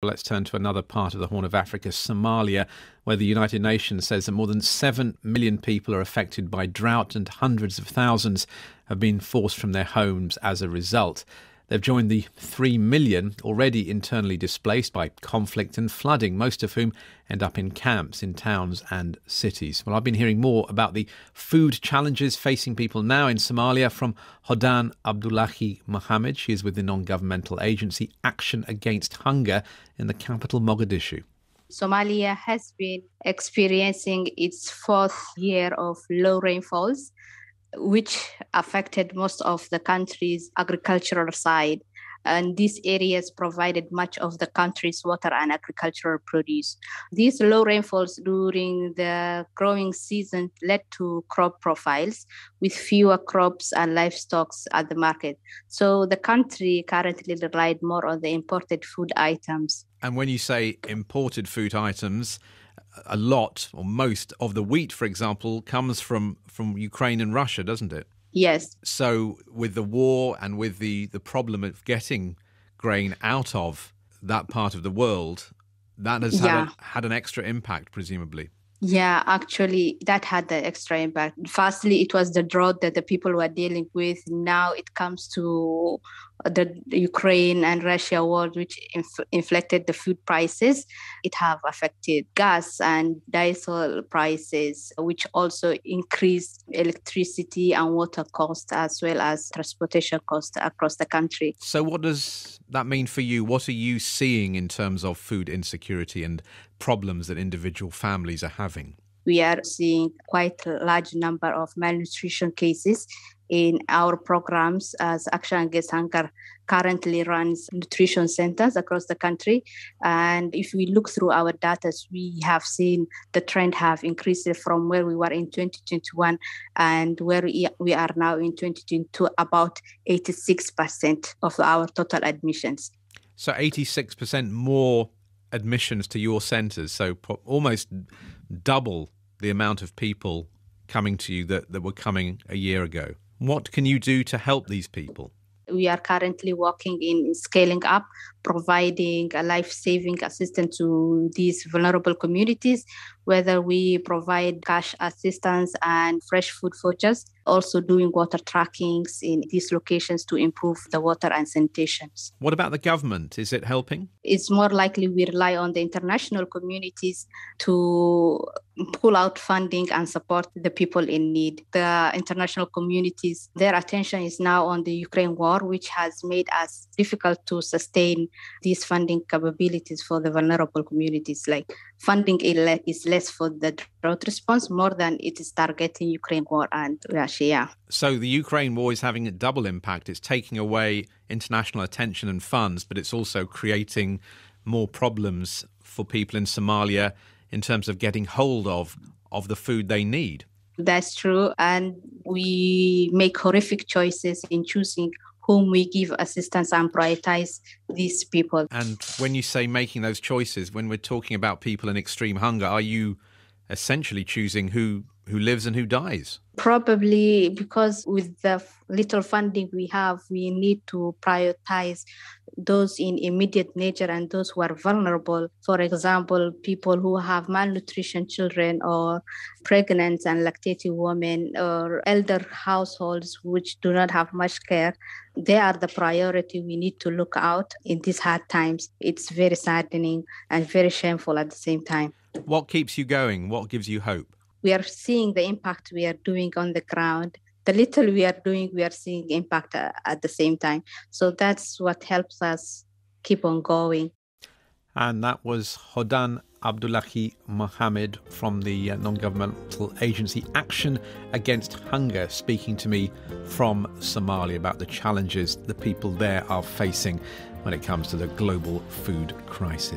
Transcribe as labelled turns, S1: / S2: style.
S1: Let's turn to another part of the Horn of Africa, Somalia, where the United Nations says that more than 7 million people are affected by drought and hundreds of thousands have been forced from their homes as a result. They've joined the 3 million already internally displaced by conflict and flooding, most of whom end up in camps in towns and cities. Well, I've been hearing more about the food challenges facing people now in Somalia from Hodan Abdullahi Mohamed. She is with the non-governmental agency Action Against Hunger in the capital, Mogadishu.
S2: Somalia has been experiencing its fourth year of low rainfalls, which affected most of the country's agricultural side. And these areas provided much of the country's water and agricultural produce. These low rainfalls during the growing season led to crop profiles with fewer crops and livestock at the market. So the country currently relied more on the imported food items.
S1: And when you say imported food items, a lot or most of the wheat, for example, comes from Ukraine and Russia, doesn't it?
S2: Yes.
S1: So with the war and with the problem of getting grain out of that part of the world, that has had an extra impact, presumably.
S2: Yeah, actually, that had the extra impact. Firstly, it was the drought that the people were dealing with. Now it comes to the Ukraine and Russia war, which inflected the food prices. It have affected gas and diesel prices, which also increased electricity and water costs, as well as transportation costs across the country.
S1: So what does that mean for you? What are you seeing in terms of food insecurity and problems that individual families are having?
S2: We are seeing quite a large number of malnutrition cases in our programs, as Action Against Hunger currently runs nutrition centers across the country. And if we look through our data, we have seen the trend have increased from where we were in 2021 and where we are now in 2022, about 86% of our total admissions.
S1: So 86% more admissions to your centres, so almost double the amount of people coming to you that were coming a year ago. What can you do to help these people?
S2: We are currently working in scaling up, providing a life-saving assistance to these vulnerable communities, whether we provide cash assistance and fresh food vouchers, also doing water trackings in these locations to improve the water and sanitation.
S1: What about the government? Is it helping?
S2: It's more likely we rely on the international communities to pull out funding and support the people in need. The international communities, their attention is now on the Ukraine war, which has made us difficult to sustain these funding capabilities for the vulnerable communities. Like funding is less for the drought response more than it is targeting Ukraine war and Russia. Yeah.
S1: So the Ukraine war is having a double impact. It's taking away international attention and funds, but it's also creating more problems for people in Somalia in terms of getting hold of the food they need.
S2: That's true. And we make horrific choices in choosing whom we give assistance and prioritize these people.
S1: And when you say making those choices, when we're talking about people in extreme hunger, are you essentially choosing who lives and who dies?
S2: Probably, because with the little funding we have, we need to prioritize those in immediate nature and those who are vulnerable. For example, people who have malnutrition children or pregnant and lactating women or elder households which do not have much care. They are the priority we need to look out in these hard times. It's very saddening and very shameful at the same time.
S1: What keeps you going? What gives you hope?
S2: We are seeing the impact we are doing on the ground. The little we are doing, we are seeing impact at the same time. So that's what helps us keep on going.
S1: And that was Hodan Abdullahi Mohamed from the non-governmental agency Action Against Hunger speaking to me from Somalia about the challenges the people there are facing when it comes to the global food crisis.